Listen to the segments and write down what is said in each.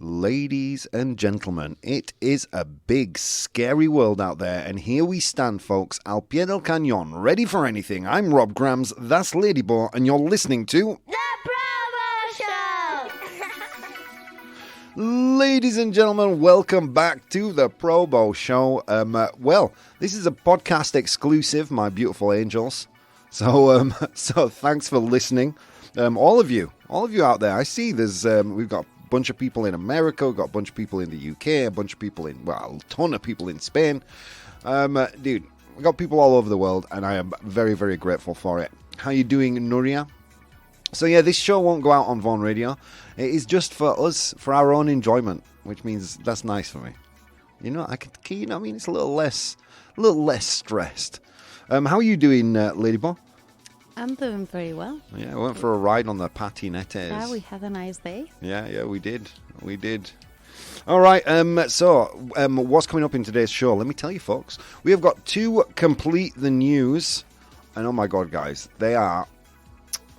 Ladies and gentlemen, it is a big, scary world out there, and here we stand, folks, al pie del cañón, ready for anything. I'm Rob Grams, that's LadyBoh, and you're listening to The ProBoh Show! Ladies and gentlemen, welcome back to the ProBoh Show. Well, this is a podcast exclusive, my beautiful angels. So thanks for listening. All of you out there. I see there's we've got a bunch of people in America, we've got a bunch of people in the UK, a bunch of people in, well, a ton of people in Spain. Dude, we've got people all over the world, and I am very, very grateful for it. How you doing, Nuria? So yeah, this show won't go out on Vaughan Radio. It is just for us, for our own enjoyment, which means that's nice for me. You know, it's a little less stressed. How are you doing, LadyBoh? I'm doing very well. Yeah, I went for a ride on the patinettes. Yeah, we had a nice day. Yeah, we did. All right, so what's coming up in today's show? Let me tell you, folks. We have got to complete the news. And oh my God, guys, they are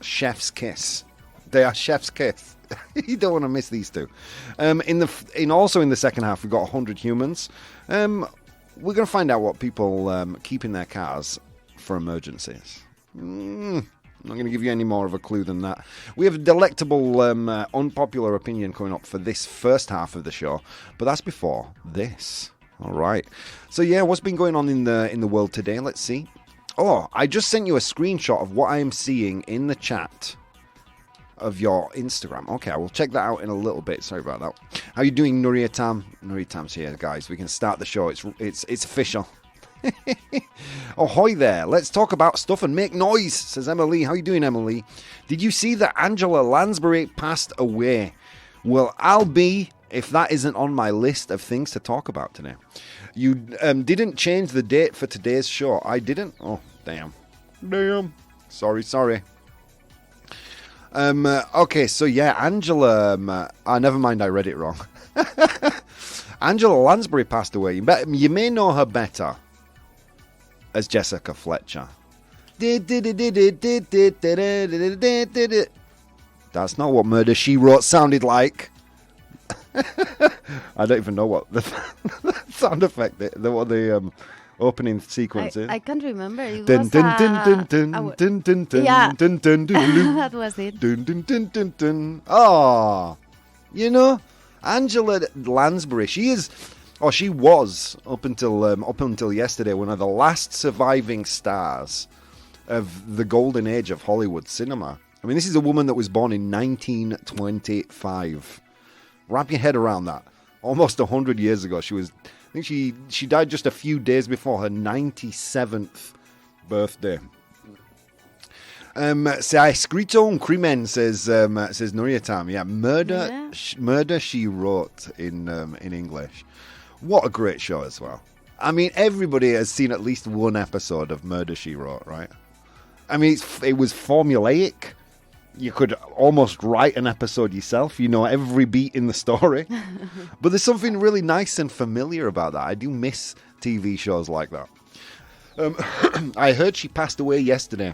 chef's kiss. They are chef's kiss. You don't want to miss these two. Also in the second half, we've got 100 humans. We're going to find out what people keep in their cars for emergencies. I'm not going to give you any more of a clue than that. We have a delectable, unpopular opinion coming up for this first half of the show, but that's before this. All right. So yeah, what's been going on in the world today? Let's see. Oh, I just sent you a screenshot of what I am seeing in the chat of your Instagram. Okay, I will check that out in a little bit. Sorry about that. How you doing, Nuria Tam? Nuria Tam's here, guys. We can start the show. It's official. Oh, hi there. Let's talk about stuff and make noise, says Emily. How you doing, Emily? Did you see that Angela Lansbury passed away? Well, I'll be, if that isn't on my list of things to talk about today. You didn't change the date for today's show. I didn't? Oh, damn. Sorry. Okay, so yeah, Angela, never mind, I read it wrong. Angela Lansbury passed away. You may know her better as Jessica Fletcher. That's not what Murder, She Wrote sounded like. I don't even know what the sound effect, what the opening sequence is. I can't remember. It Dun, was dun, dun, dun, dun, dun, dun, dun, yeah. dun, dun, dun, dun. That was it. Dun, dun, dun, dun, dun. Oh, you know, Angela Lansbury, she was up until yesterday one of the last surviving stars of the golden age of Hollywood cinema. I mean, this is a woman that was born in 1925. Wrap your head around that. Almost 100 years ago. I think she died just a few days before her 97th birthday. Se ha escrito un crimen, says Nuria Tam. Yeah, Murder, She Wrote in English. What a great show as well. I mean, everybody has seen at least one episode of Murder, She Wrote, right? I mean, it was formulaic. You could almost write an episode yourself. You know every beat in the story. But there's something really nice and familiar about that. I do miss TV shows like that. I heard she passed away yesterday.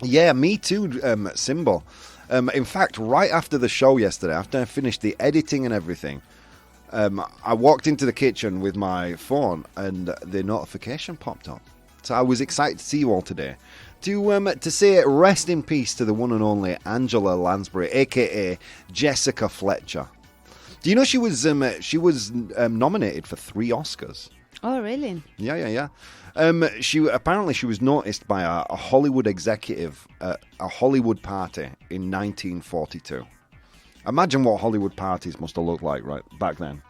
Yeah, me too, Symbol. In fact, right after the show yesterday, after I finished the editing and everything, I walked into the kitchen with my phone and the notification popped up. So I was excited to see you all today. To say rest in peace to the one and only Angela Lansbury, a.k.a. Jessica Fletcher. Do you know she was nominated for 3 Oscars? Oh, really? Yeah. She was noticed by a Hollywood executive at a Hollywood party in 1942. Imagine what Hollywood parties must have looked like right back then.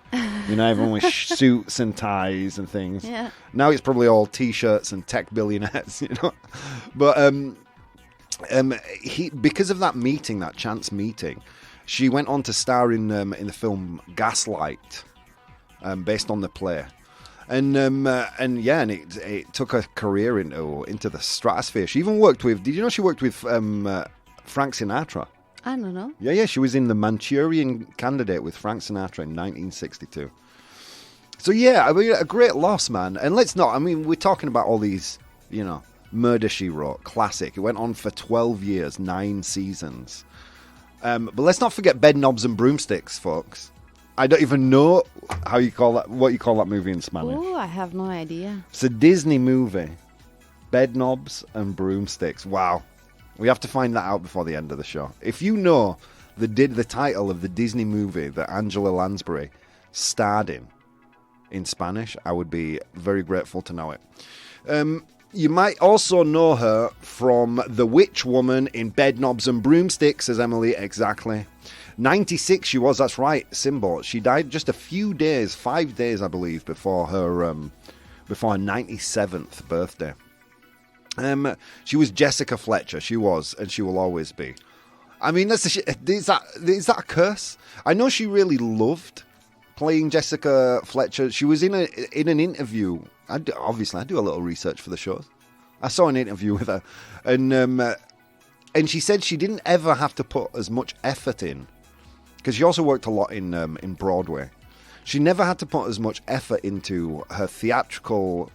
You know, everyone with suits and ties and things. Yeah. Now it's probably all T-shirts and tech billionaires, you know. But because of that meeting, that chance meeting, she went on to star in the film Gaslight, based on the play. And it took her career into the stratosphere. She even worked with. Did you know she worked with Frank Sinatra? I don't know. Yeah, she was in The Manchurian Candidate with Frank Sinatra in 1962. So yeah, I mean, a great loss, man. And we're talking about all these, you know, Murder, She Wrote, classic. It went on for 12 years, 9 seasons. But let's not forget Bed Knobs and Broomsticks, folks. I don't even know how you call that. What you call that movie in Spanish? Oh, I have no idea. It's a Disney movie. Bed knobs and broomsticks. Wow. We have to find that out before the end of the show. If you know the title of the Disney movie that Angela Lansbury starred in Spanish, I would be very grateful to know it. You might also know her from The Witch Woman in Bed Knobs and Broomsticks, says Emily. Exactly. 96 she was, that's right, Symbol. She died just a few days, 5 days, I believe, before her 97th birthday. She was Jessica Fletcher. She was, and she will always be. I mean, is that a curse? I know she really loved playing Jessica Fletcher. She was in an interview. I do a little research for the shows. I saw an interview with her, and she said she didn't ever have to put as much effort in, because she also worked a lot in Broadway. She never had to put as much effort into her theatrical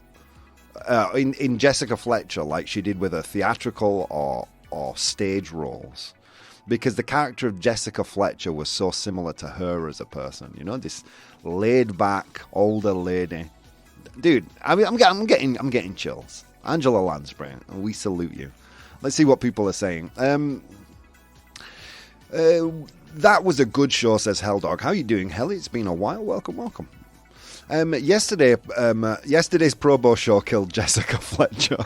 in Jessica Fletcher like she did with her theatrical or stage roles, because the character of Jessica Fletcher was so similar to her as a person. You know, this laid back older lady. Dude, I'm getting chills. Angela Lansbury, we salute you. Let's see what people are saying. That was a good show, says Helldog. How you doing, Hell? It's been a while. Welcome. Yesterday's ProBoh show killed Jessica Fletcher.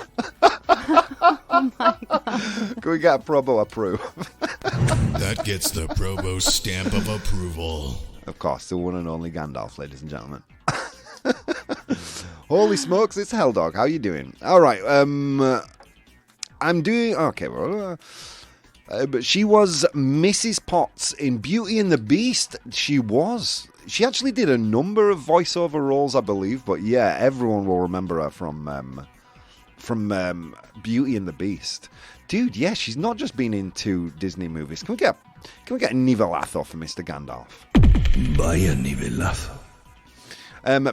Oh my God. Can we get a ProBoh approve? That gets the ProBoh stamp of approval. Of course, the one and only Gandalf, ladies and gentlemen. Holy smokes, it's Helldog. How you doing? All right. I'm doing okay. Well, but she was Mrs. Potts in Beauty and the Beast. She actually did a number of voiceover roles, I believe. But yeah, everyone will remember her from Beauty and the Beast. Dude, yeah, she's not just been in 2 Disney movies. Can we get a nivelazo for Mr. Gandalf? Vaya nivelazo.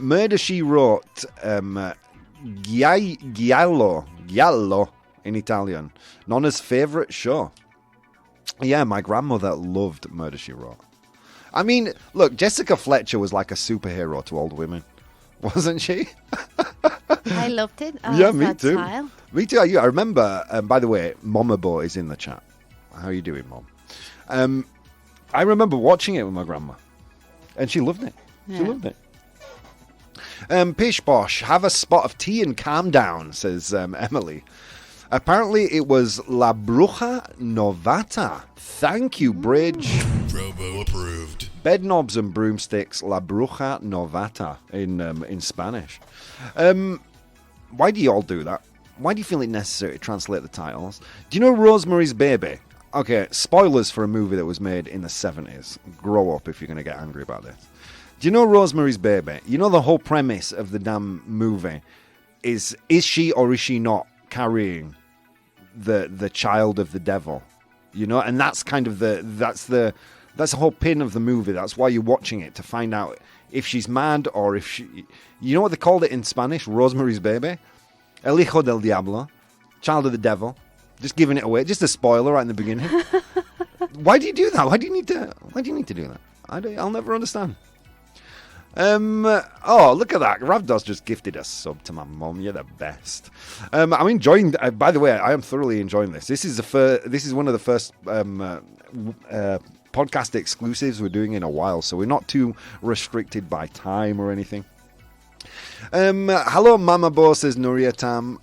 Murder, She Wrote, Giallo in Italian. Nonna's favourite show. Yeah, my grandmother loved Murder, She Wrote. I mean, look, Jessica Fletcher was like a superhero to old women, wasn't she? I loved it. Yeah, me too. Child. Me too. I remember, by the way, Mama Bo is in the chat. How are you doing, Mom? I remember watching it with my grandma, and she loved it. She loved it. Pish Posh, have a spot of tea and calm down, says Emily. Apparently it was La Bruja Novata. Thank you, Bridge. ProBoh approved. Bed knobs and broomsticks, La Bruja Novata in Spanish. Why do you all do that? Why do you feel it necessary to translate the titles? Do you know Rosemary's Baby? Okay, spoilers for a movie that was made in the 70s. Grow up if you're going to get angry about this. Do you know Rosemary's Baby? You know the whole premise of the damn movie is she or is she not carrying the child of the devil? You know, and that's kind of that's the whole pin of the movie. That's why you're watching it, to find out if she's mad or if she... You know what they called it in Spanish? Rosemary's Baby? El hijo del diablo. Child of the devil. Just giving it away. Just a spoiler right in the beginning. Why do you do that? Why do you need to do that? I'll never understand. Oh, look at that. Ravdos just gifted a sub to my mum. You're the best. I'm enjoying... by the way, I am thoroughly enjoying this. This is one of the first podcast exclusives we're doing in a while, so we're not too restricted by time or anything. Hello, Mama Bo, says Nuria Tam.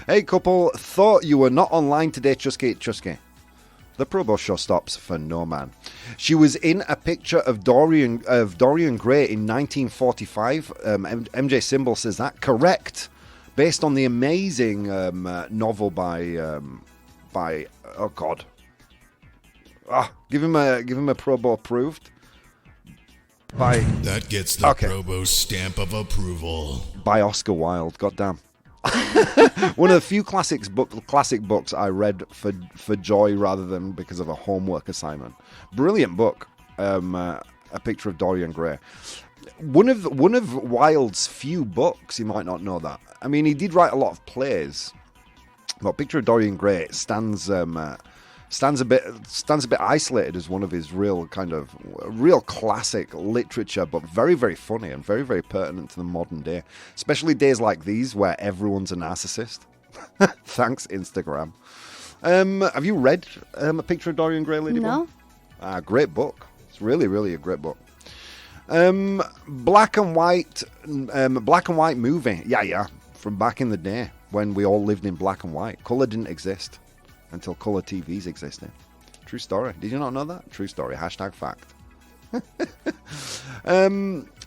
Hey, couple. Thought you were not online today, Chusky. The ProBoh show stops for no man. She was in a picture of Dorian Gray in 1945. MJ Symbol says that. Correct. Based on the amazing novel by oh God. Give him a ProBoh approved. That gets the ProBoh stamp of approval. By Oscar Wilde. Goddamn. One of the few classic books I read for joy rather than because of a homework assignment. Brilliant book. A Picture of Dorian Gray. One of Wilde's few books. You might not know that. I mean, he did write a lot of plays, but Picture of Dorian Gray stands stands a bit isolated as one of his real classic literature, but very, very funny and very, very pertinent to the modern day, especially days like these where everyone's a narcissist. Thanks, Instagram. Have you read A Picture of Dorian Gray, Ladybug? No. Great book. It's really, really a great book. Black and white movie. Yeah. From back in the day when we all lived in black and white. Colour didn't exist until colour TVs existed. True story. Did you not know that? True story. #fact.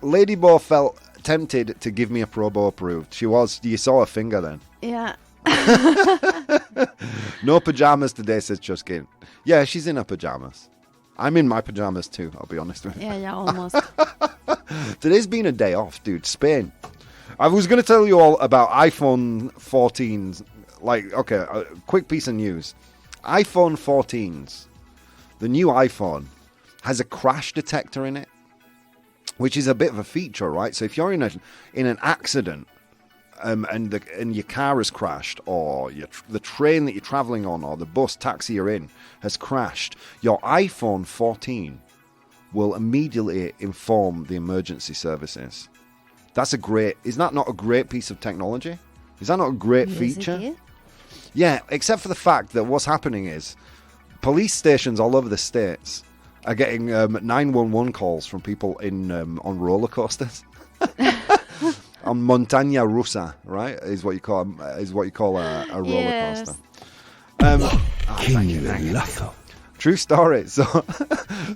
Ladybug felt tempted to give me a ProBoh approved. She was. You saw her finger then. Yeah. No pajamas today, says Chuskin. Yeah, she's in her pajamas. I'm in my pajamas too, I'll be honest with you. Yeah, almost. Today's been a day off, dude. Spain. I was going to tell you all about iPhone 14s. Okay, a quick piece of news. iPhone 14s, the new iPhone, has a crash detector in it, which is a bit of a feature, right? So if you're in an accident and your car has crashed, or the train that you're traveling on, or the bus, taxi you're in has crashed, your iPhone 14 will immediately inform the emergency services. Is that not a great piece of technology? Is that not a great feature? Yeah, except for the fact that what's happening is police stations all over the States are getting 911 calls from people on roller coasters. On montaña rusa, right? Is what you call a roller coaster. Thank you. True story.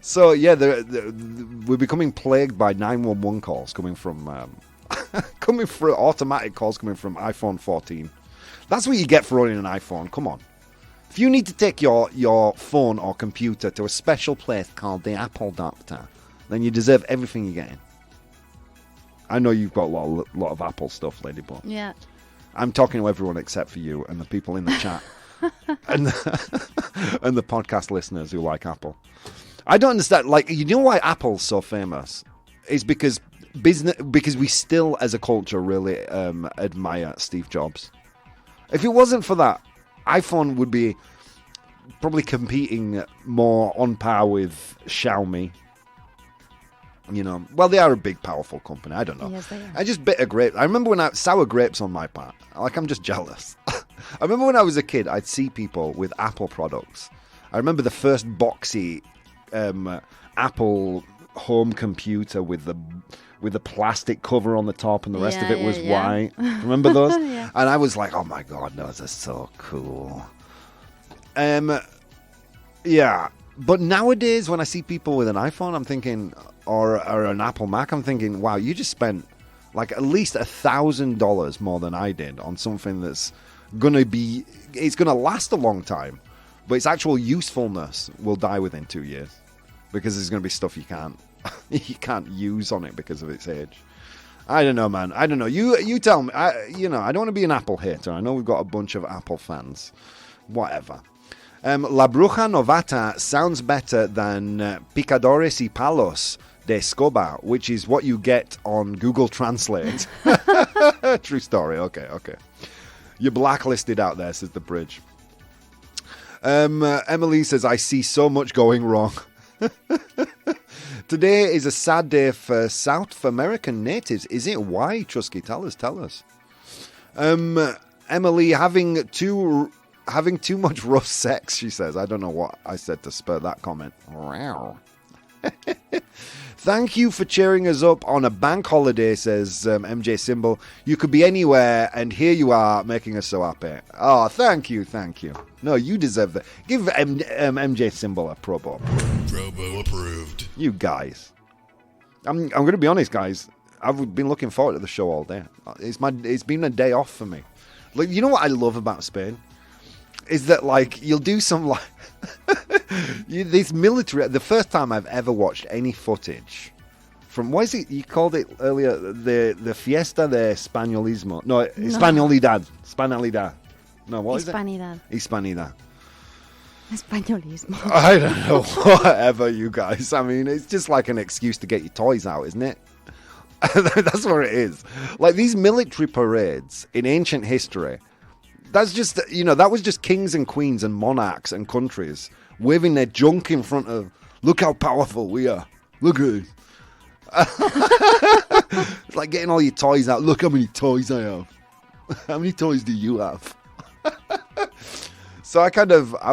So yeah, we're becoming plagued by 911 calls coming from automatic calls coming from iPhone 14. That's what you get for owning an iPhone. Come on. If you need to take your phone or computer to a special place called the Apple Doctor, then you deserve everything you're getting. I know you've got a lot of Apple stuff, Ladybug. Yeah. I'm talking to everyone except for you and the people in the chat and the podcast listeners who like Apple. I don't understand. You know why Apple's so famous? It's because we still, as a culture, really admire Steve Jobs. If it wasn't for that, iPhone would be probably competing more on par with Xiaomi. Well, they are a big, powerful company. I don't know. Yes, they are. I just bitter grapes. I remember sour grapes on my part. I'm just jealous. I remember when I was a kid, I'd see people with Apple products. I remember the first boxy Apple home computer with the plastic cover on the top and the rest of it was white. Remember those? Yeah. And I was like, oh my God, those are so cool. Yeah. But nowadays, when I see people with an iPhone, I'm thinking, or an Apple Mac, I'm thinking, wow, you just spent at least $1,000 more than I did on something that's it's gonna last a long time, but its actual usefulness will die within 2 years because there's gonna be stuff you can't use on it because of its age. I don't know, man. I don't know. You tell me. I don't want to be an Apple hater. I know we've got a bunch of Apple fans. Whatever. La Bruja Novata sounds better than Picadores y Palos de Escoba, which is what you get on Google Translate. True story. Okay. You're blacklisted out there, says the bridge. Emily says, I see so much going wrong. Today is a sad day for South American natives. Is it? Why, Trusky? Tell us. Emily, having too much rough sex, she says. I don't know what I said to spur that comment. Wow. Thank you for cheering us up on a bank holiday, says MJ Symbol. You could be anywhere, and here you are, making us so happy. Oh, thank you. No, you deserve that. Give MJ Symbol a ProBoh. ProBoh approved. You guys. I'm going to be honest, guys. I've been looking forward to the show all day. It's been a day off for me. You know what I love about Spain? Is that you'll do some this military. The first time I've ever watched any footage from, what is it you called it earlier, the Fiesta de Españolismo? No, Hispanidad. No, what is it? Hispanidad. Españolismo. I don't know. Whatever, you guys. I mean, it's just like an excuse to get your toys out, isn't it? That's what it is. These military parades in ancient history. That's just, that was just kings and queens and monarchs and countries waving their junk in front of, look how powerful we are. Look at it. It's like getting all your toys out. Look how many toys I have. How many toys do you have? So I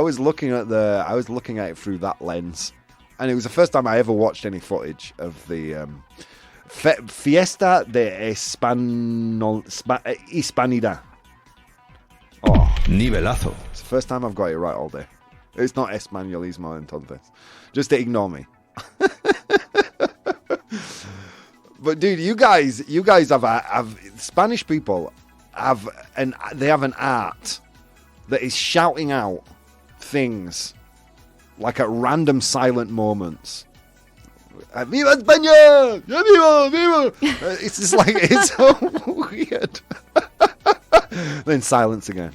was looking at it through that lens. And it was the first time I ever watched any footage of the Fiesta de Hispanidad. Oh, Nivelazo. it's the first time I've got it right all day. It's not Españolismo entonces. Just to ignore me. But dude, you guys have Spanish people they have an art that is shouting out things like at random silent moments. Viva España! Viva, viva! It's just like, it's so weird. Then silence again.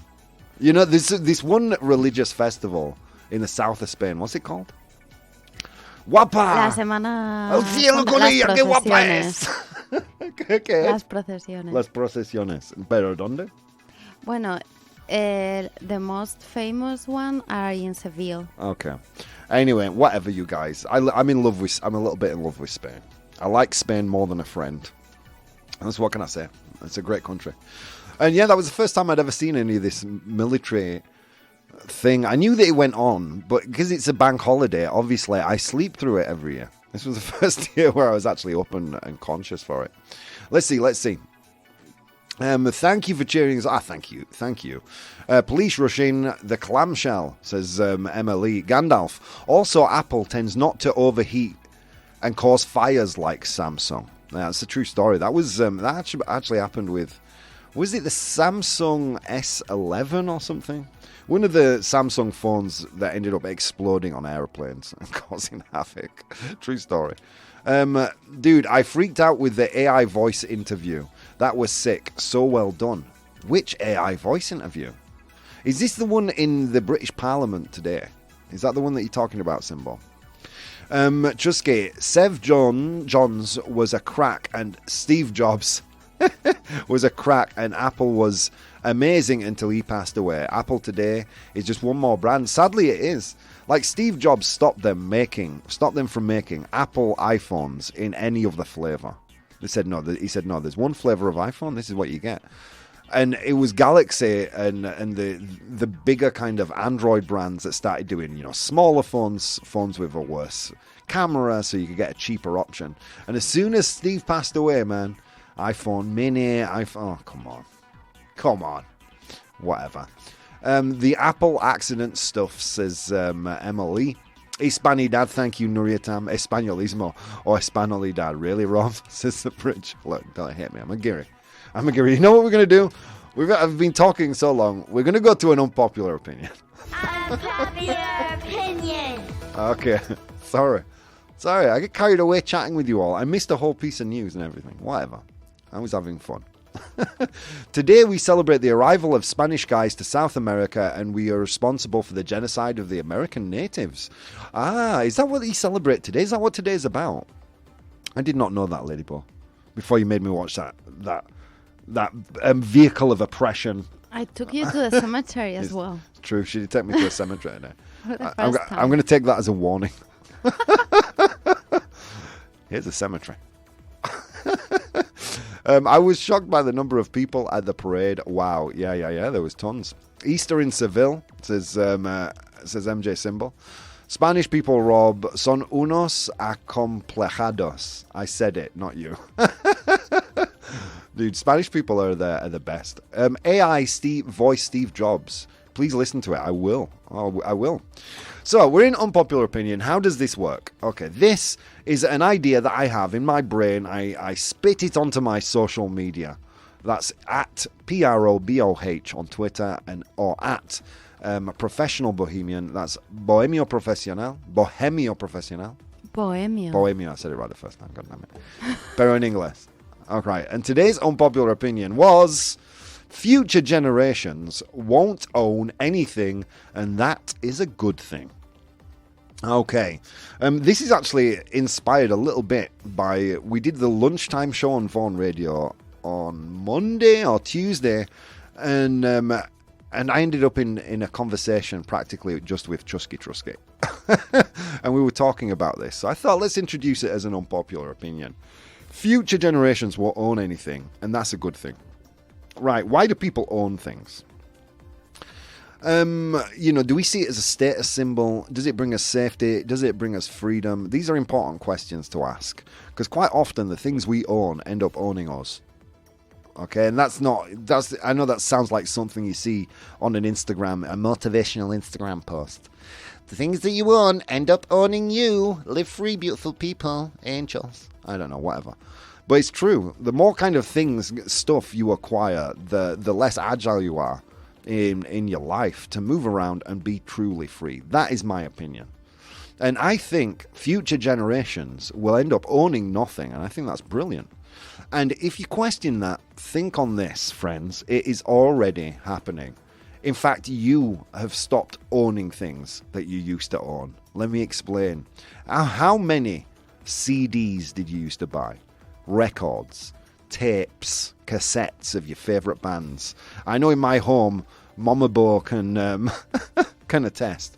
This one religious festival in the south of Spain. What's it called? Guapa. La semana. ¡El cielo con las ella! ¡Qué guapa es! procesiones. ¿Qué? Las procesiones. Las procesiones. ¿Pero dónde? Bueno, the most famous one are in Seville. Okay. Anyway, whatever, you guys. I'm a little bit in love with Spain. I like Spain more than a friend. That's what can I say? It's a great country. And yeah, that was the first time I'd ever seen any of this military thing. I knew that it went on, but because it's a bank holiday, obviously I sleep through it every year. This was the first year where I was actually up and conscious for it. Let's see. Thank you for cheering us. Thank you. Police rushing the clamshell, says Emma Lee. Gandalf. Also, Apple tends not to overheat and cause fires like Samsung. Yeah, that's a true story. That was that actually happened with, was it the Samsung S11 or something? One of the Samsung phones that ended up exploding on airplanes and causing havoc. True story. Dude, I freaked out with the AI voice interview. That was sick. So well done. Which AI voice interview? Is this the one in the British Parliament today? Is that the one that you're talking about, Symbol? Chusky, Sev Johns was a crack and Steve Jobs was a crack and Apple was amazing until he passed away. Apple today is just one more brand. Sadly, it is. Like Steve Jobs stopped them from making Apple iPhones in any other flavor. He said no, there's one flavor of iPhone. This is what you get. And it was Galaxy and the bigger kind of Android brands that started doing, smaller phones with a worse camera so you could get a cheaper option. And as soon as Steve passed away, man, iPhone mini, oh, come on. Whatever. The Apple accident stuff, says Emily. Hispanidad, thank you, Nurietam. Españolismo or Hispanolidad. Really, Rob? Says the bridge. Look, don't hit me. I'm a Giri. You know what we're going to do? I've been talking so long. We're going to go to an unpopular opinion. Unpopular opinion. Okay. Sorry. I get carried away chatting with you all. I missed a whole piece of news and everything. Whatever. I was having fun. Today we celebrate the arrival of Spanish guys to South America, and we are responsible for the genocide of the American natives. Is that what you celebrate today? Is that what today's about? I did not know that, Ladybo. Before you made me watch that vehicle of oppression. I took you to the cemetery as well. It's true. She did take me to a cemetery today. I'm going to take that as a warning. Here's a cemetery. I was shocked by the number of people at the parade. Wow. Yeah. There was tons. Easter in Seville, says MJ Symbol. Spanish people, Rob, son unos acomplejados. I said it, not you. Dude, Spanish people are the best. AI voice Steve Jobs. Please listen to it. I will. I will. So, we're in unpopular opinion. How does this work? Okay, this is an idea that I have in my brain. I spit it onto my social media. That's at PROBOH on Twitter or at Professional Bohemian. That's Bohemio Profesional. Bohemio, I said it right the first time. God damn it. Pero en inglés. Okay, and today's unpopular opinion was future generations won't own anything, and that is a good thing. Okay, this is actually inspired a little bit by, we did the lunchtime show on Vaughan Radio on Monday or Tuesday, and And I ended up in a conversation practically just with Chusky Trusky. And we were talking about this. So I thought, let's introduce it as an unpopular opinion. Future generations won't own anything, and that's a good thing. Right, why do people own things? Do we see it as a status symbol? Does it bring us safety? Does it bring us freedom? These are important questions to ask, because quite often the things we own end up owning us. Okay, and I know that sounds like something you see on a motivational Instagram post. The things that you own end up owning you. Live free, beautiful people, angels. I don't know, whatever. But it's true. The more kind of stuff you acquire, the less agile you are in your life to move around and be truly free. That is my opinion. And I think future generations will end up owning nothing, and I think that's brilliant. And if you question that, think on this, friends. It is already happening. In fact, you have stopped owning things that you used to own. Let me explain. How many CDs did you used to buy? Records, tapes, cassettes of your favourite bands. I know in my home, Mama Bo can attest.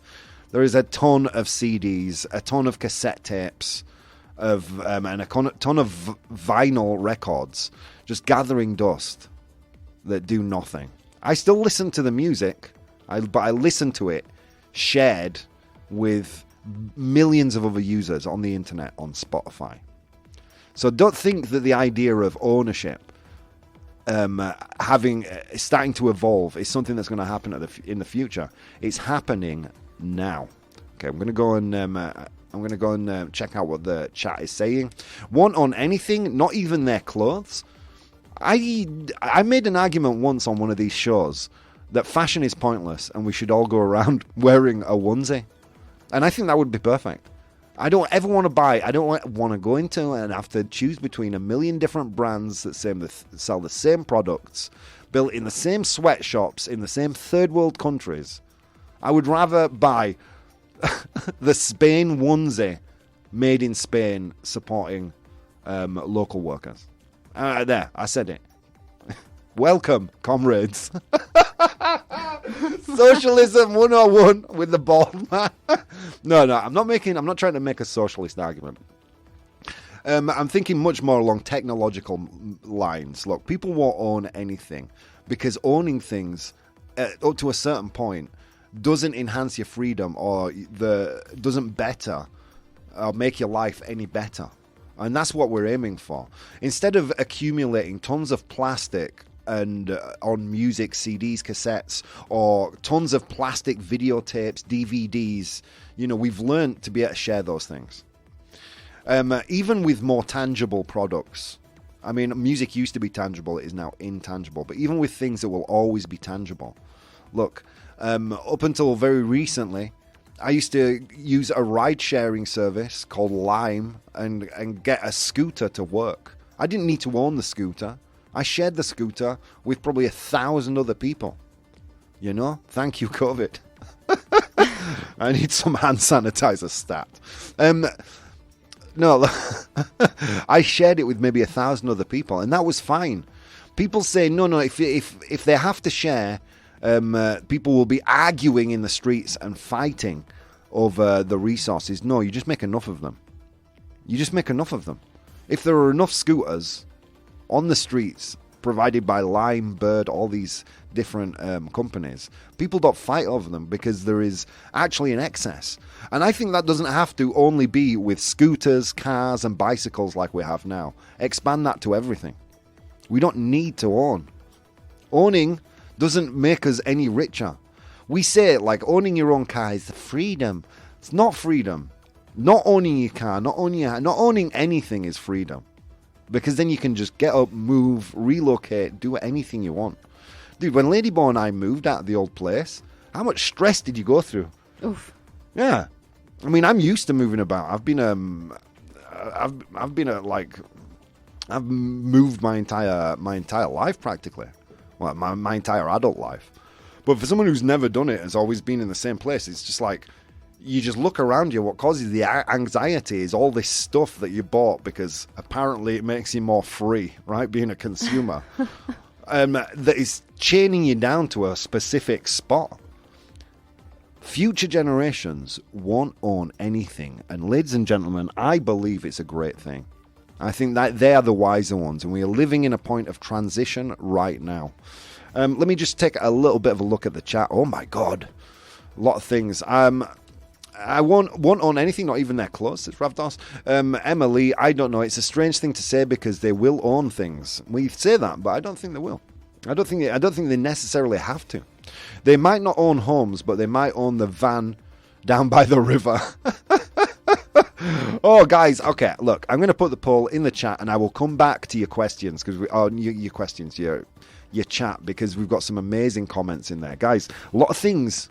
There is a ton of CDs, a ton of cassette tapes, and a ton of vinyl records just gathering dust that do nothing. I still listen to the music, but I listen to it shared with millions of other users on the internet on Spotify. So don't think that the idea of ownership starting to evolve is something that's going to happen in the future. It's happening now. Okay, I'm going to go and check out what the chat is saying. Won't own anything, not even their clothes. I made an argument once on one of these shows that fashion is pointless and we should all go around wearing a onesie. And I think that would be perfect. I don't ever want to buy, I don't want to go into and have to choose between a million different brands that sell the same products, built in the same sweatshops in the same third world countries. I would rather buy the Spain onesie made in Spain supporting local workers. There, I said it. Welcome, comrades. Socialism 101 with the bald man. No, I'm not trying to make a socialist argument. I'm thinking much more along technological lines. Look, people won't own anything because owning things up to a certain point doesn't enhance your freedom or doesn't better or make your life any better. And that's what we're aiming for. Instead of accumulating tons of plastic and on music, CDs, cassettes, or tons of plastic videotapes, DVDs, we've learned to be able to share those things. Even with more tangible products. I mean, music used to be tangible, it is now intangible. But even with things that will always be tangible. Look, up until very recently, I used to use a ride-sharing service called Lime and get a scooter to work. I didn't need to own the scooter. I shared the scooter with probably 1,000 other people. Thank you, COVID. I need some hand sanitizer stat. No, I shared it with maybe 1,000 other people, and that was fine. People say, no, if they have to share, people will be arguing in the streets and fighting over the resources. No, you just make enough of them. If there are enough scooters on the streets provided by Lime, Bird, all these different companies, people don't fight over them because there is actually an excess. And I think that doesn't have to only be with scooters, cars and bicycles like we have now. Expand that to everything. We don't need to own. Owning doesn't make us any richer. We say it like owning your own car is freedom. It's not freedom. Not owning your car, not owning anything is freedom. Because then you can just get up, move, relocate, do anything you want. Dude, when Ladybo and I moved out of the old place, how much stress did you go through? Oof. Yeah. I mean, I'm used to moving about. I've moved my entire life practically. Well, my entire adult life. But for someone who's never done it, has always been in the same place, it's just like, you just look around you. What causes the anxiety is all this stuff that you bought because apparently it makes you more free, right? Being a consumer. that is chaining you down to a specific spot. Future generations won't own anything. And ladies and gentlemen, I believe it's a great thing. I think that they are the wiser ones, and we are living in a point of transition right now. Let me just take a little bit of a look at the chat. Oh my God, a lot of things. I won't own anything, not even their clothes. It's Ravdos. Emily, I don't know. It's a strange thing to say because they will own things. We say that, but I don't think they will. I don't think they necessarily have to. They might not own homes, but they might own the van down by the river. Oh, guys, okay, look, I'm going to put the poll in the chat, and I will come back to your questions, because your chat, because we've got some amazing comments in there. Guys, a lot of things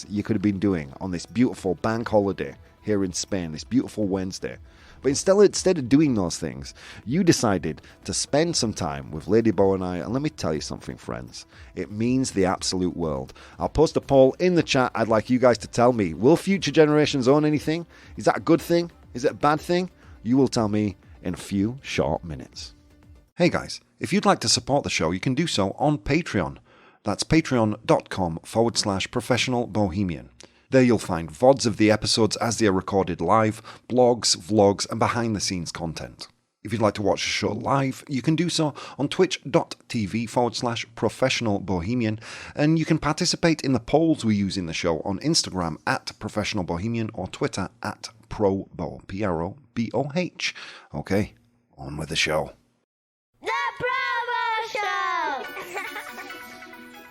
you could have been doing on this beautiful bank holiday here in Spain, this beautiful Wednesday. But instead of doing those things, you decided to spend some time with Lady Bo and I, and let me tell you something, friends. It means the absolute world. I'll post a poll in the chat. I'd like you guys to tell me, will future generations own anything? Is that a good thing? Is it a bad thing? You will tell me in a few short minutes. Hey guys, if you'd like to support the show, you can do so on Patreon. That's patreon.com/professional bohemian. There you'll find VODs of the episodes as they are recorded live, blogs, vlogs, and behind-the-scenes content. If you'd like to watch the show live, you can do so on twitch.tv/professional bohemian, and you can participate in the polls we use in the show on Instagram @professional bohemian or Twitter @ProBoh, PROBOH. Okay, on with the show. The ProBoh Show!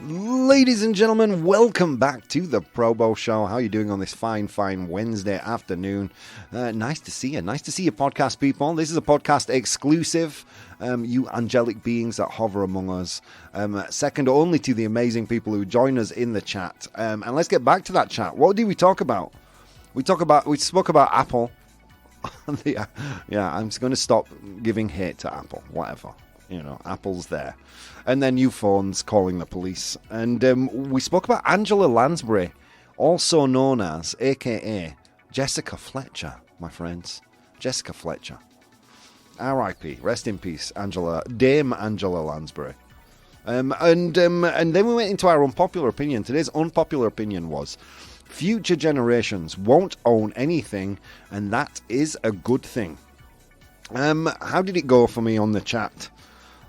Ladies and gentlemen, welcome back to the ProBoh Show. How are you doing on this fine Wednesday afternoon? Nice to see you. Nice to see you, podcast people. This is a podcast exclusive. You angelic beings that hover among us. Second only to the amazing people who join us in the chat. And let's get back to that chat. What did we talk about? We spoke about Apple. Yeah, I'm just going to stop giving hate to Apple. Whatever. You know, Apple's there. And then new phones calling the police. And we spoke about Angela Lansbury, also known as, a.k.a. Jessica Fletcher, my friends. Jessica Fletcher. R.I.P. Rest in peace, Dame Angela Lansbury. And then we went into our unpopular opinion. Today's unpopular opinion was, future generations won't own anything, and that is a good thing. How did it go for me on the chat?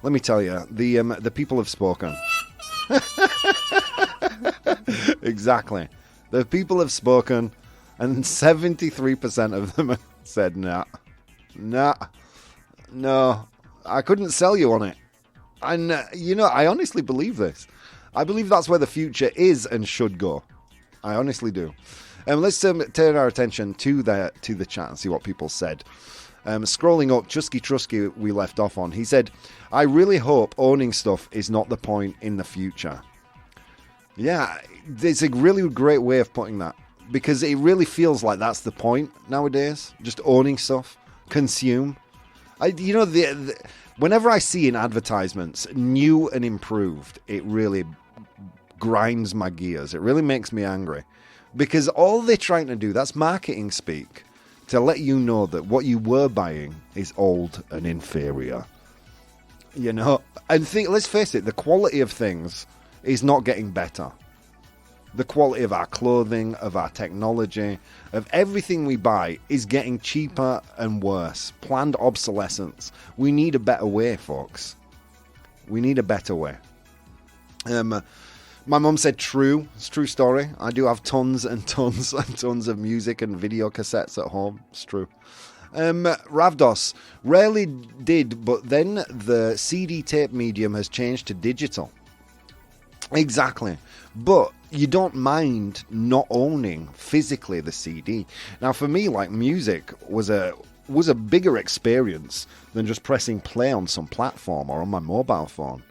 Let me tell you, the people have spoken. Exactly. The people have spoken, and 73% of them said, no, I couldn't sell you on it. And, I honestly believe this. I believe that's where the future is and should go. I honestly do. Let's turn our attention to the chat and see what people said. Scrolling up, Chusky Trusky we left off on. He said, I really hope owning stuff is not the point in the future. Yeah, it's a really great way of putting that. Because it really feels like that's the point nowadays. Just owning stuff. Consume. Whenever I see in advertisements, new and improved, it really grinds my gears. It really makes me angry. Because all they're trying to do, that's marketing speak. To let you know that what you were buying is old and inferior. And let's face it, the quality of things is not getting better. The quality of our clothing, of our technology, of everything we buy is getting cheaper and worse. Planned obsolescence. We need a better way, folks. We need a better way. My mum said true. It's a true story. I do have tons and tons and tons of music and video cassettes at home. It's true. Ravdos, rarely did, but then the CD tape medium has changed to digital. Exactly. But you don't mind not owning physically the CD. Now, for me, like, music was a bigger experience than just pressing play on some platform or on my mobile phone.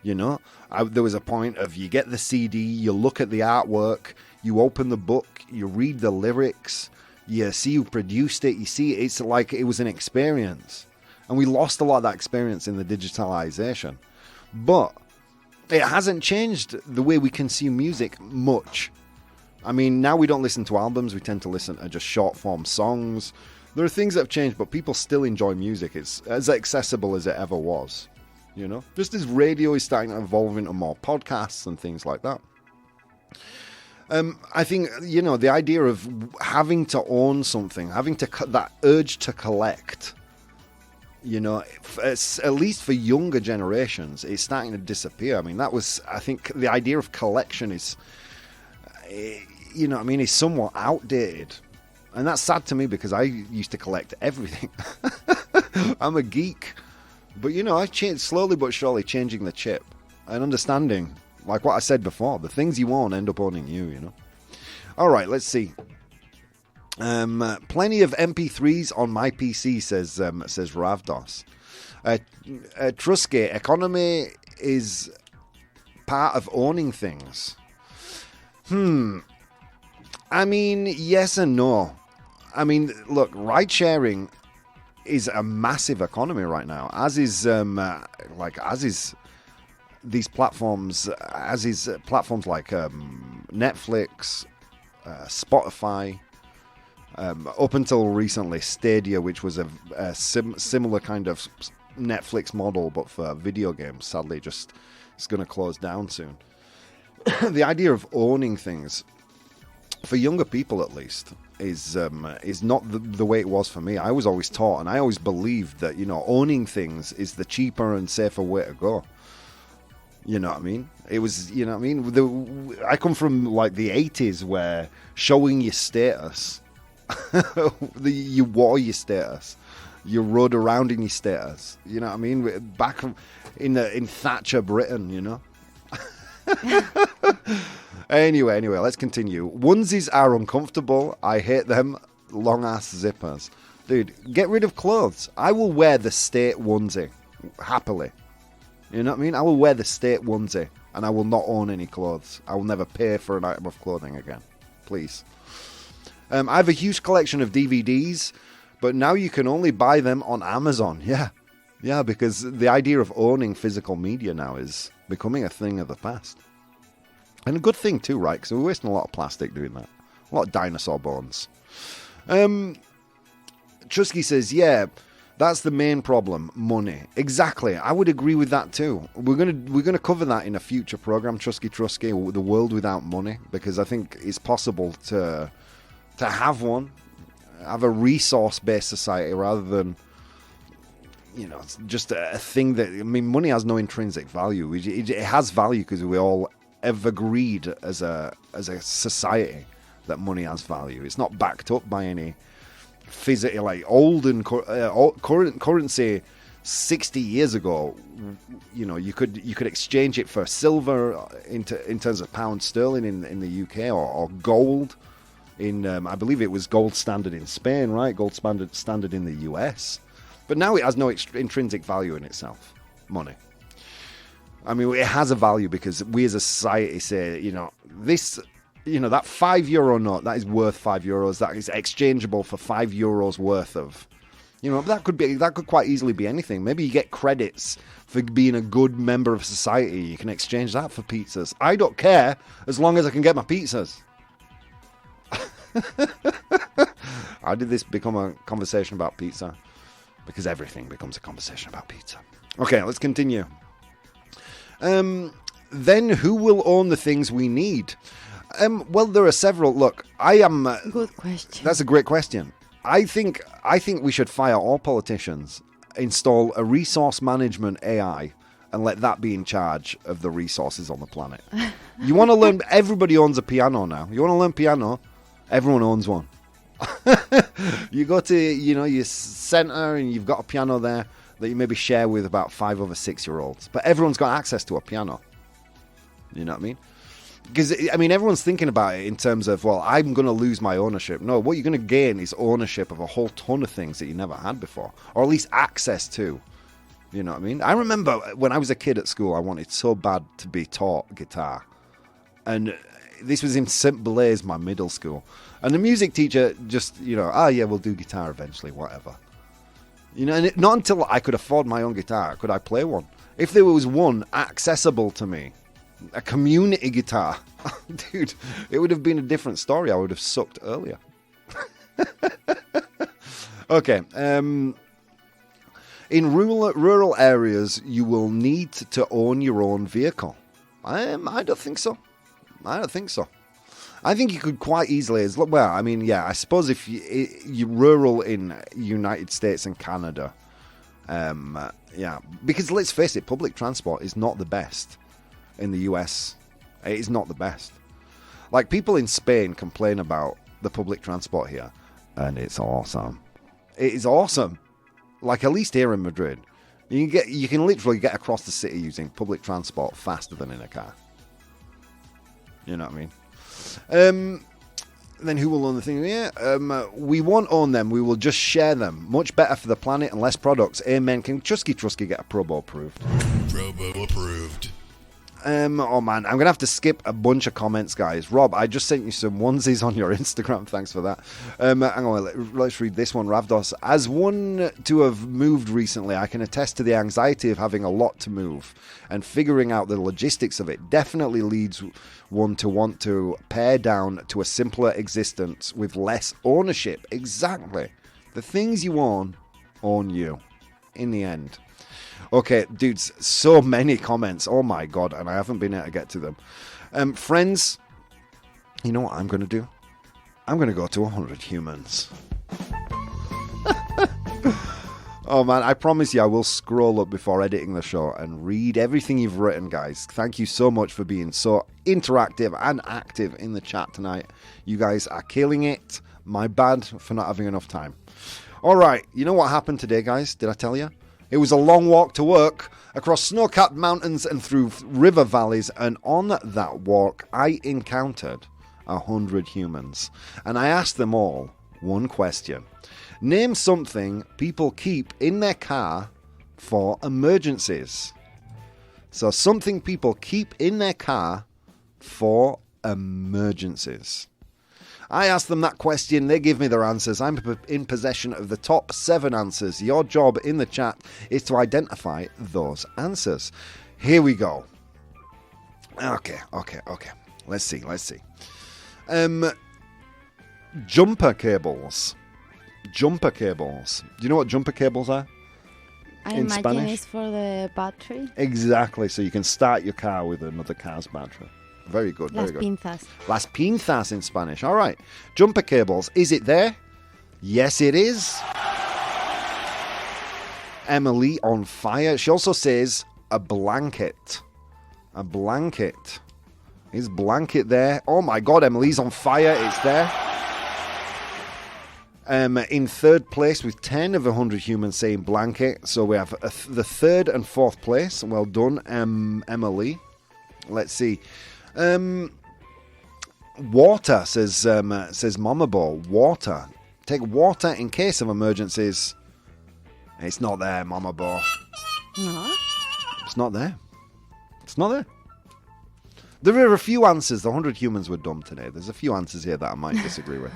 There was a point of you get the CD, you look at the artwork, you open the book, you read the lyrics, you see who produced it, you see it's like it was an experience. And we lost a lot of that experience in the digitalization. But it hasn't changed the way we consume music much. I mean, now we don't listen to albums, we tend to listen to just short form songs. There are things that have changed, but people still enjoy music. It's as accessible as it ever was. you know? Just as radio is starting to evolve into more podcasts and things like that. I think, you know, the idea of having to own something, having to that urge to collect, you know, at least for younger generations, it's starting to disappear. I mean, that was, I think, the idea of collection is, you know what I mean, is somewhat outdated. And that's sad to me because I used to collect everything. I'm a geek. But, you know, I changed slowly but surely changing the chip and understanding, like what I said before, the things you own end up owning you, you know. All right, let's see. Plenty of MP3s on my PC, says Ravdos. Trusky, economy is part of owning things. I mean, yes and no. I mean, look, ride sharing is a massive economy right now, as is these platforms, as is platforms like Netflix, Spotify, up until recently Stadia, which was a similar kind of Netflix model but for video games. Sadly, just it's going to close down soon. The idea of owning things, for younger people at least, is not the way it was for me. I was always taught, and I always believed that, you know, owning things is the cheaper and safer way to go. You know what I mean? It was, you know what I mean? I come from like the 80s where showing your status, you wore your status, you rode around in your status. You know what I mean? Back in Thatcher Britain, you know? Anyway, let's continue. Onesies are uncomfortable. I hate them. Long ass zippers. Dude, get rid of clothes. I will wear the state onesie happily. You know what I mean? I will wear the state onesie and I will not own any clothes. I will never pay for an item of clothing again. Please. I have a huge collection of DVDs, but now you can only buy them on Amazon. Yeah, because the idea of owning physical media now is becoming a thing of the past. And a good thing too, right? Because we're wasting a lot of plastic doing that. A lot of dinosaur bones. Trusky says, yeah, that's the main problem, money. Exactly. I would agree with that too. We're gonna cover that in a future program, Trusky, the world without money, because I think it's possible to have a resource-based society rather than, you know, just a thing that, I mean, money has no intrinsic value. It has value because we all have agreed as a society that money has value. It's not backed up by any physical, like old and current currency. 60 years ago, you know, you could exchange it for silver in terms of pound sterling in the UK, or gold in I believe it was gold standard in Spain, right? Gold standard in the US. But now it has no intrinsic value in itself, money. I mean, it has a value because we as a society say, you know, this, you know, that €5 note, that is worth €5. That is exchangeable for €5 worth of, you know, that could quite easily be anything. Maybe you get credits for being a good member of society. You can exchange that for pizzas. I don't care as long as I can get my pizzas. How did this become a conversation about pizza? Because everything becomes a conversation about pizza. Okay, let's continue. Then who will own the things we need? Well, there are several. Look, Good question. That's a great question. I think we should fire all politicians, install a resource management AI, and let that be in charge of the resources on the planet. You want to learn? Everybody owns a piano now. You want to learn piano? Everyone owns one. You go to, you know, your center and you've got a piano there that you maybe share with about 5 other 6-year-olds. But everyone's got access to a piano. You know what I mean? Because, I mean, everyone's thinking about it in terms of, well, I'm going to lose my ownership. No, what you're going to gain is ownership of a whole ton of things that you never had before. Or at least access to. You know what I mean? I remember when I was a kid at school, I wanted so bad to be taught guitar. And this was in St. Blaise, my middle school. And the music teacher just, you know, yeah, we'll do guitar eventually, whatever. You know, and not until I could afford my own guitar could I play one. If there was one accessible to me, a community guitar, dude, it would have been a different story. I would have sucked earlier. In rural areas, you will need to own your own vehicle. I don't think so. I don't think so. I think you could quite easily, I suppose if you're rural in United States and Canada, because let's face it, public transport is not the best in the US. It is not the best. Like, people in Spain complain about the public transport here, and it's awesome. It is awesome. Like, at least here in Madrid, you can literally get across the city using public transport faster than in a car. You know what I mean? Then who will own the thing? We won't own them. We will just share them. Much better for the planet and less products. Amen. Can Trusky get a ProBoh approved? ProBoh approved. Oh man, I'm gonna have to skip a bunch of comments, guys. Rob, I just sent you some onesies on your Instagram. Thanks for that. Hang on, let's read this one. Ravdos, as one to have moved recently, I can attest to the anxiety of having a lot to move, and figuring out the logistics of it definitely leads one to want to pare down to a simpler existence with less ownership. Exactly. The things you own you in the end. Okay, dudes, so many comments. Oh my god, and I haven't been able to get to them. Friends, you know what I'm going to do? I'm going to go to 100 humans. Oh man, I promise you I will scroll up before editing the show and read everything you've written, guys. Thank you so much for being so interactive and active in the chat tonight. You guys are killing it. My bad for not having enough time. All right, you know what happened today, guys? Did I tell you? It was a long walk to work, across snow-capped mountains and through river valleys, and on that walk, I encountered 100 humans. And I asked them all one question. Name something people keep in their car for emergencies. So something people keep in their car for emergencies. I asked them that question, they give me their answers. I'm in possession of the top 7 answers. Your job in the chat is to identify those answers. Here we go. Okay. Let's see. Jumper cables. Jumper cables. Do you know what jumper cables are? I in imagine Spanish? it's for the battery. Exactly, so you can start your car with another car's battery. Very good, very Las good. pinzas. Las pinzas in Spanish. All right. Jumper cables. Is it there? Yes, it is. Emily on fire. She also says a blanket. A blanket. Is blanket there? Oh my God, Emily's on fire. It's there. In third place with 10 of 100 humans saying blanket. So we have the third and fourth place. Well done, Emily. Let's see. Water, says Mama Ball. Water. Take water in case of emergencies. It's not there, Mama Ball. No. It's not there. It's not there. There are a few answers. The 100 humans were dumb today. There's a few answers here that I might disagree with.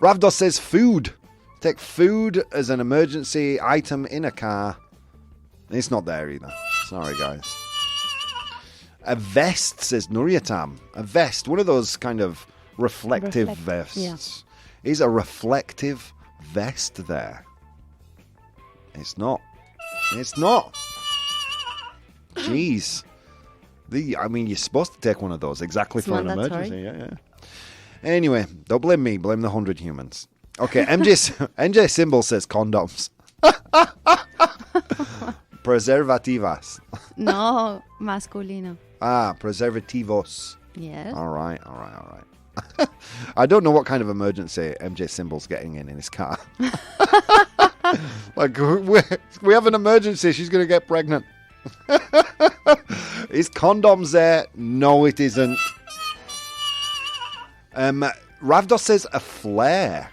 Ravdos says food. Take food as an emergency item in a car. It's not there either. Sorry, guys. A vest, says Nuryatam. A vest, one of those kind of reflective vests. Yeah. Is a reflective vest there? It's not. It's not. Jeez. You're supposed to take one of those exactly It's for an mandatory. emergency. Yeah. Anyway, don't blame me. Blame the 100 humans. Okay, MJ Symbol says condoms. Preservativas. No, masculino. Preservativos. Yes. All right. I don't know what kind of emergency MJ Symbol's getting in his car. Like, we have an emergency. She's going to get pregnant. Is condoms there? No, it isn't. Ravdos says a flare.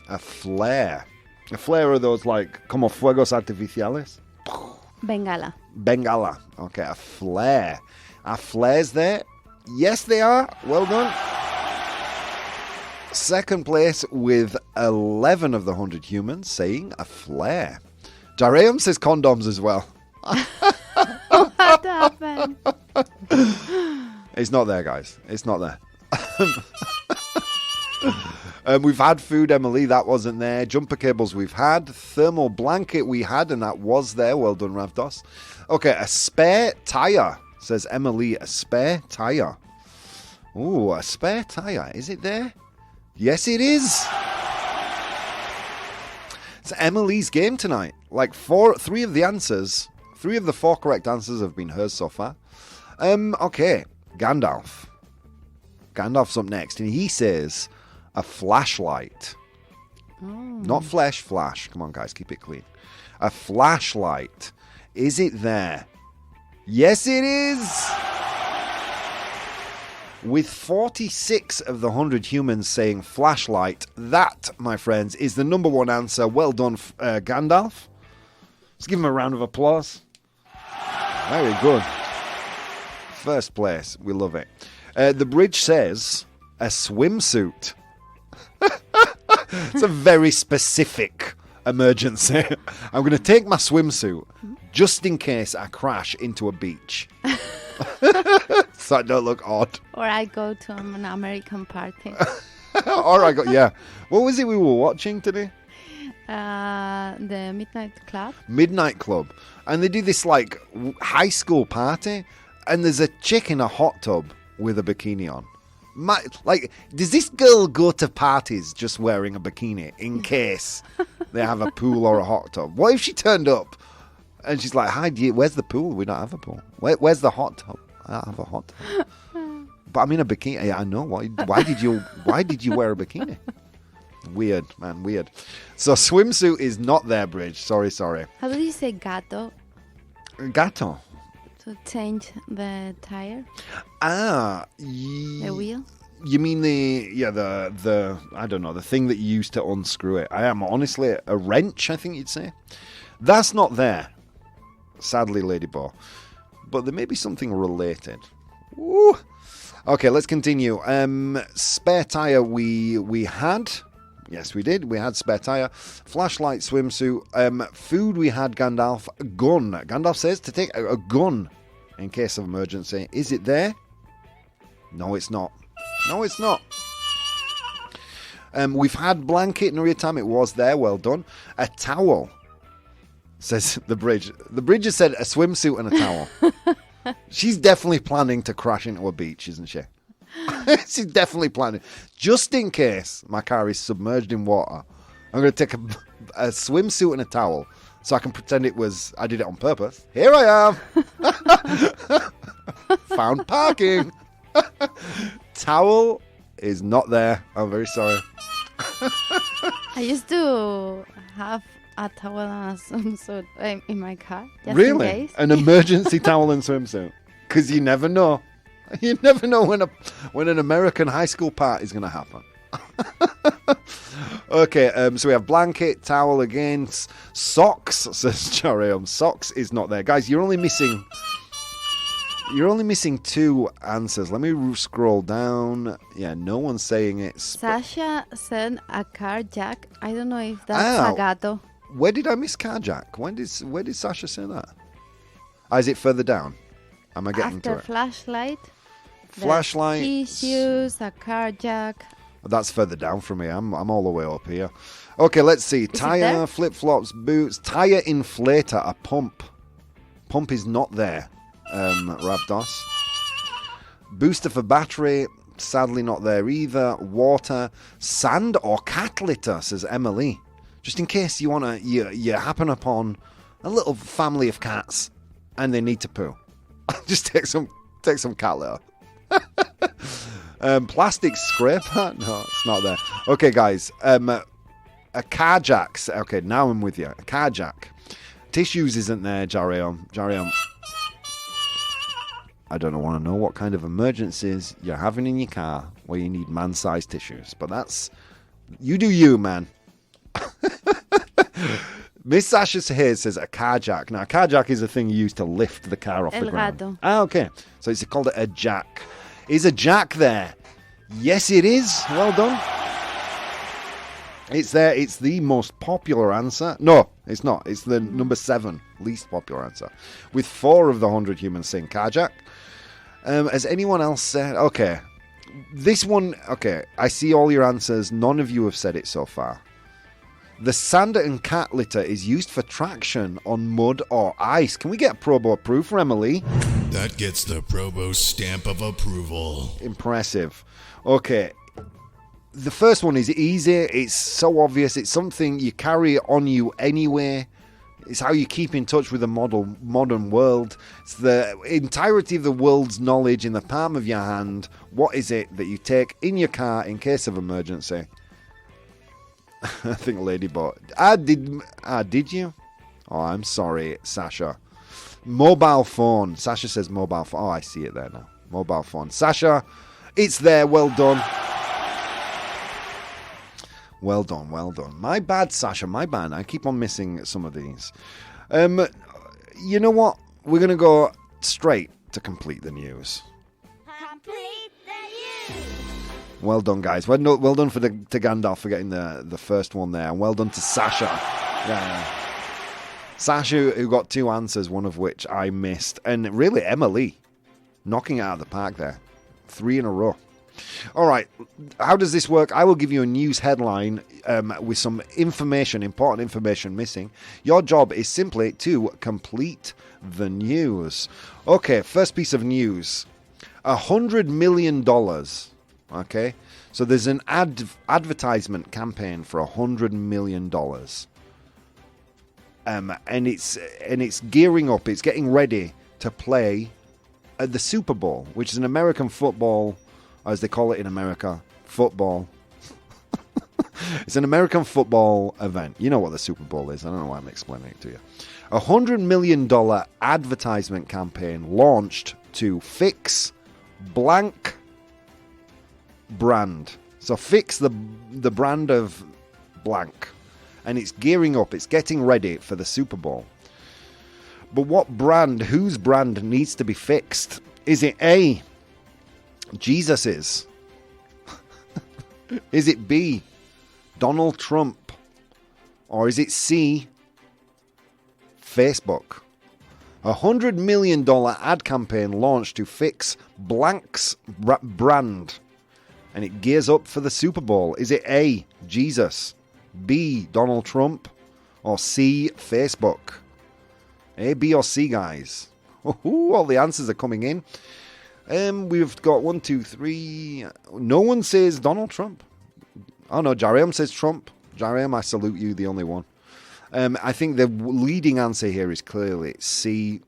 A flare. A flare are those like como fuegos artificiales? Bengala. Bengala. Okay, a flare. Are flares there? Yes, they are. Well done. Second place with 11 of the 100 humans saying a flare. Jareum says condoms as well. What happened? It's not there, guys. It's not there. We've had food, Emily. That wasn't there. Jumper cables we've had. Thermal blanket we had, and that was there. Well done, Ravdos. Okay, a spare tire, says Emily. A spare tire. Ooh, a spare tire. Is it there? Yes, it is. It's Emily's game tonight. Like three of the four correct answers have been hers so far. Okay, Gandalf. Gandalf's up next, and he says a flashlight. Not flash. Come on, guys, keep it clean. A flashlight. Is it there? Yes, it is. With 46 of the 100 humans saying flashlight, that, my friends, is the number one answer. Well done, Gandalf. Let's give him a round of applause. Very good. First place. We love it. The bridge says a swimsuit. It's a very specific emergency. I'm going to take my swimsuit just in case I crash into a beach. So I don't look odd. Or I go to an American party. Or I got, yeah. What was it we were watching today? The Midnight Club. Midnight Club. And they do this like high school party, and there's a chick in a hot tub with a bikini on. Does this girl go to parties just wearing a bikini in case they have a pool or a hot tub? What if she turned up and she's like, "Hi, where's the pool? We don't have a pool. Where's the hot tub? I don't have a hot tub." But I'm in a bikini. Yeah, I know. Why did you wear a bikini? Weird, man, weird. So swimsuit is not there, Bridge. Sorry. How do you say gato? Gato. To change the tire? The wheel? You mean the I don't know, the thing that you use to unscrew it. I am honestly a wrench, I think you'd say. That's not there, sadly, Lady Bo. But there may be something related. Woo. Okay, let's continue. Spare tire we had. Yes, we did. We had spare tire. Flashlight, swimsuit. Food we had, Gandalf. Gun. Gandalf says to take a gun in case of emergency. Is it there? No, it's not. We've had blanket, Nuriatam. It was there. Well done. A towel, says the bridge. The bridge has said a swimsuit and a towel. She's definitely planning to crash into a beach, isn't she? She's definitely planning. Just in case my car is submerged in water, I'm going to take a swimsuit and a towel so I can pretend I did it on purpose. Here I am. Found parking. Towel is not there. I'm very sorry. I used to have a towel and a swimsuit in my car. Just Really? In case. An emergency towel and swimsuit? Because you never know. You never know when an American high school party is going to happen. Okay, so we have blanket, towel again, socks, says Charium. Socks is not there. Guys, you're only missing two answers. Let me scroll down. Yeah, no one's saying it. Sasha said a car jack. I don't know if that's a gato. Where did I miss car jack? Where did Sasha say that? Is it further down? Am I getting to it? Flashlight. Flashlight. Tissues, a car jack. That's further down from me. I'm all the way up here. Okay, let's see. Tire, flip-flops, boots, tire inflator, a pump. Pump is not there, Ravdos. Booster for battery, sadly not there either. Water, sand or cat litter, says Emily. Just in case you happen upon a little family of cats and they need to poo. Just take some cat litter. Plastic scraper? No, it's not there. Okay, guys. A car jack. Okay, now I'm with you. A car jack. Tissues isn't there, Jarion. I don't want to know what kind of emergencies you're having in your car where you need man-sized tissues. But that's... You do you, man. Miss Sasha Hayes says a car jack. Now, a car jack is a thing you use to lift the car off the ground. Gato. Okay. So it's called a jack. Is a jack there? Yes, it is. Well done. It's there. It's the most popular answer. No, it's not. It's the number 7 least popular answer. With 4 of the 100 humans saying car jack. Has anyone else said... Okay. This one, okay, I see all your answers. None of you have said it so far. The sand and cat litter is used for traction on mud or ice. Can we get ProBoh approved for Emily? That gets the ProBoh stamp of approval. Impressive. Okay. The first one is easy. It's so obvious. It's something you carry on you anyway. It's how you keep in touch with the modern world. It's the entirety of the world's knowledge in the palm of your hand. What is it that you take in your car in case of emergency? I think Lady bought. Did you? Oh, I'm sorry, Sasha. Mobile phone. Sasha says mobile phone. Oh, I see it there now. Mobile phone. Sasha, it's there. Well done. Well done, well done. My bad, Sasha, my bad. I keep on missing some of these. You know what? We're going to go straight to complete the news. Complete the news. Well done, guys. Well done to Gandalf for getting the first one there. And well done to Sasha. Yeah. Sasha, who got 2 answers, one of which I missed. And really, Emily, knocking it out of the park there. 3 in a row. All right, how does this work? I will give you a news headline with some information, important information missing. Your job is simply to complete the news. Okay, first piece of news. $100 million. Okay, so there's an advertisement campaign for $100 million. And it's gearing up. It's getting ready to play at the Super Bowl, which is an American football, as they call it in America, football. It's an American football event. You know what the Super Bowl is. I don't know why I'm explaining it to you. $100 million advertisement campaign launched to fix blank brand. So fix the brand of blank. And it's gearing up. It's getting ready for the Super Bowl. But what brand, whose brand needs to be fixed? Is it A, Jesus's? Is it B, Donald Trump? Or is it C, Facebook? $100 million ad campaign launched to fix blank's brand. And it gears up for the Super Bowl. Is it A, Jesus, B, Donald Trump, or C, Facebook? A, B, or C, guys? Ooh, all the answers are coming in. We've got 1, 2, 3. No one says Donald Trump. Oh no, Jariam says Trump. Jariam, I salute you, the only one. I think the leading answer here is clearly C.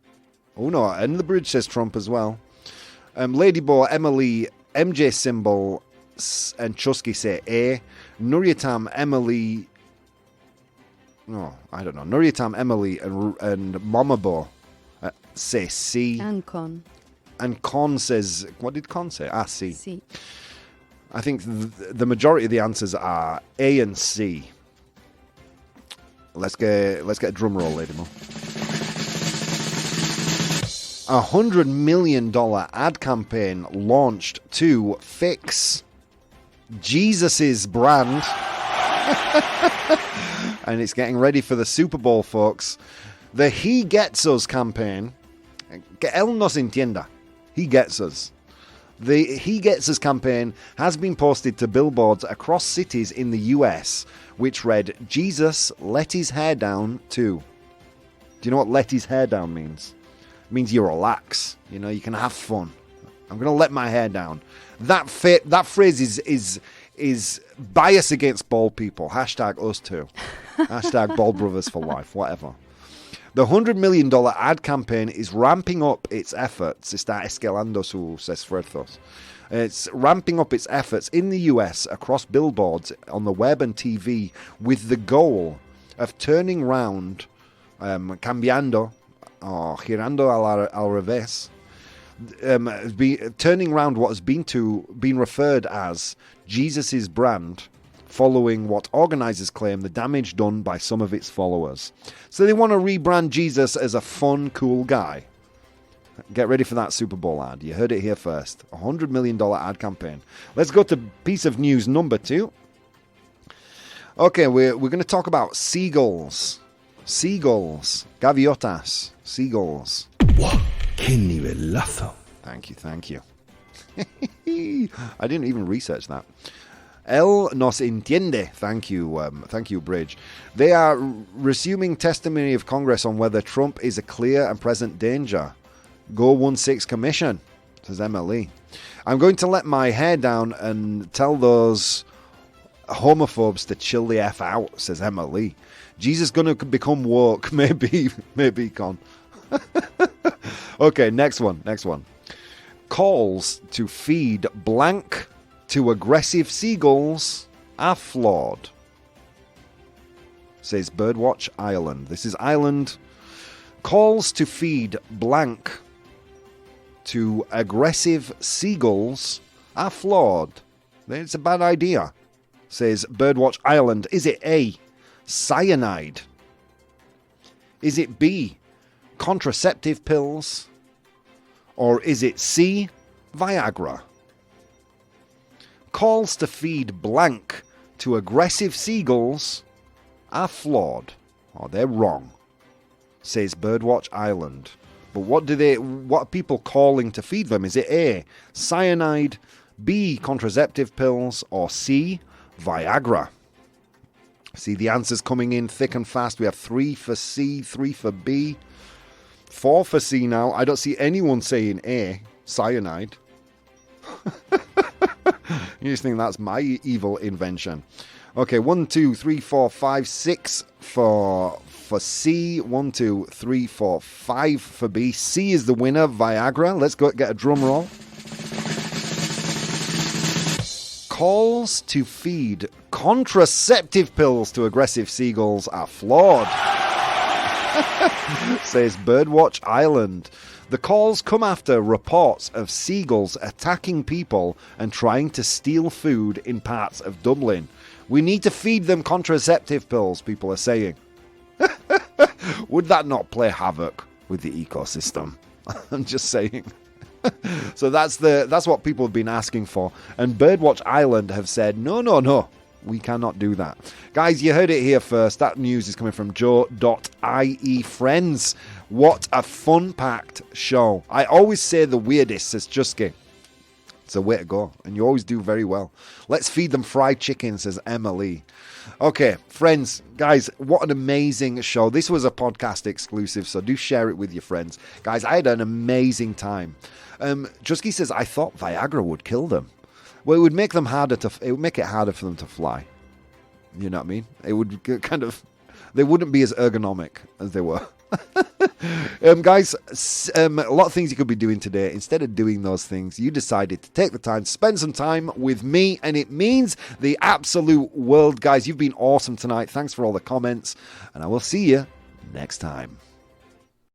Oh no, and the bridge says Trump as well. Ladybo, Emily, MJ Symbol, and Chusky say A. Nuryatam, Emily. No, I don't know. Nuryatam, Emily, and Momabo say C. And Con. And Con says, what did Con say? C. C. I think the majority of the answers are A and C. Let's get a drum roll, Lady Mo. $100 million ad campaign launched to fix Jesus's brand. And it's getting ready for the Super Bowl, folks. The He Gets Us campaign. Él nos entienda. He Gets Us. The He Gets Us campaign has been posted to billboards across cities in the US, which read, Jesus let his hair down too. Do you know what let his hair down means? It means you relax. You know, you can have fun. I'm going to let my hair down. That phrase is bias against bald people. Hashtag us too. Hashtag bald brothers for life. Whatever. The $100 million ad campaign is ramping up its efforts. Está escalando sus esfuerzos. It's ramping up its efforts in the US across billboards on the web and TV with the goal of turning round, cambiando, or girando al revés, turning round what has been referred as Jesus's brand, following what organizers claim the damage done by some of its followers. So they want to rebrand Jesus as a fun, cool guy. Get ready for that Super Bowl ad. You heard it here first. $100 million ad campaign. Let's go to piece of news number 2. Okay, we're going to talk about seagulls. Seagulls. Gaviotas. Seagulls. ¡Wow! ¡Qué nivelazo! Thank you. I didn't even research that. Él nos entiende. Thank you, Bridge. They are resuming testimony of Congress on whether Trump is a clear and present danger. Go 1-6 Commission, says Emma Lee. I'm going to let my hair down and tell those homophobes to chill the F out, says Emma Lee. Jesus gonna become woke. Maybe, Con. Okay, next one. Calls to feed blank to aggressive seagulls are flawed, says Birdwatch Ireland. This is Ireland. Calls to feed blank to aggressive seagulls are flawed. It's a bad idea, says Birdwatch Ireland. Is it A, cyanide? Is it B, contraceptive pills? Or is it C, Viagra? Calls to feed blank to aggressive seagulls are flawed. Oh, they're wrong, says Birdwatch Ireland. But what are people calling to feed them? Is it A, cyanide, B, contraceptive pills, or C, Viagra? See the answers coming in thick and fast. We have 3 for C, 3 for B, 4 for C now. I don't see anyone saying A, cyanide. You just think that's my evil invention. Okay, 1, 2, 3, 4, 5, 6 for C. 1, 2, 3, 4, 5 for B. C is the winner, Viagra. Let's go get a drum roll. Calls to feed contraceptive pills to aggressive seagulls are flawed, says Birdwatch Ireland. The calls come after reports of seagulls attacking people and trying to steal food in parts of Dublin. We need to feed them contraceptive pills, people are saying. Would that not play havoc with the ecosystem? I'm just saying. So that's what people have been asking for. And Birdwatch Ireland have said, no, we cannot do that. Guys, you heard it here first. That news is coming from Joe.ie. Friends, what a fun-packed show. I always say the weirdest, says Jusky. It's a way to go, and you always do very well. Let's feed them fried chicken, says Emily. Okay, friends, guys, what an amazing show. This was a podcast exclusive, so do share it with your friends. Guys, I had an amazing time. Jusky says, I thought Viagra would kill them. Well, it would make them it would make it harder for them to fly. You know what I mean? It would they wouldn't be as ergonomic as they were. Guys, a lot of things you could be doing today. Instead of doing those things, you decided to take the time to spend some time with me, and it means the absolute world. Guys, you've been awesome tonight. Thanks for all the comments, and I will see you next time.